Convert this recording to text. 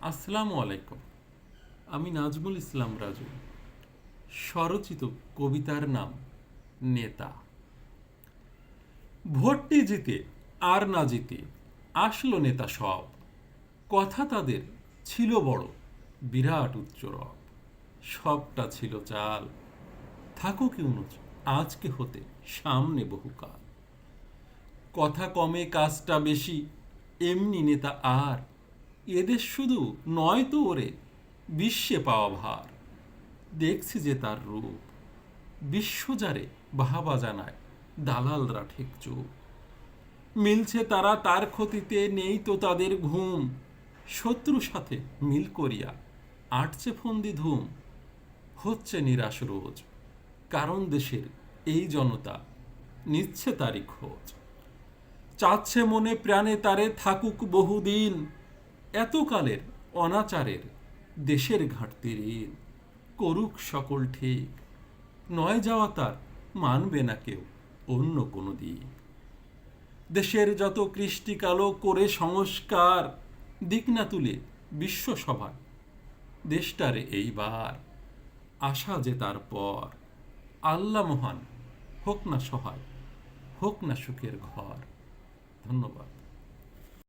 আসসালামু আলাইকুম। আমি নাজমুল ইসলাম রাজু। স্বরচিত কবিতার নাম নেতা। ভোটটি জিতে আর না জিতে আসলো নেতা সব। কথা তাদের ছিল বড়, বিরাট উচ্চরব। সবটা ছিল চাল, থাকুক ইউনুস আজকে হতে সামনে বহুকাল। কথা কমে কাজটা বেশি, এমনি নেতা আর এদেশ শুধু নয় তো ওরে বিশ্বে পাওয়া ভার। দেখছি যে তার রূপ বিশ্বজারে বাহাবা জানায়, দালালরা ঠিক চুপ। মিলছে তারা তার ক্ষতিতে, নেই তো তাদের ঘুম। শত্রু সাথে মিল করিয়া আটছে ফন্দি ধুম। হচ্ছে নিরাশ রোজ, কারণ দেশের এই জনতা নিচ্ছে তারই খোঁজ। চাচ্ছে মনে প্রাণে তারে থাকুক বহুদিন, এতকালের অনাচারের দেশের ঘাটতি ঋণ। করুক সকল ঠিক, নয় যাওয়া তার মানবে না কেউ অন্য কোনো দিক। দেশের যত কৃষ্টি কালো করে সংস্কার, দিক না তুলে বিশ্বসভায় দেশটারে এইবার। আশা যে তার পর, আল্লাহ মহান হোক না সহায়, হোক না সুখের ঘর। ধন্যবাদ।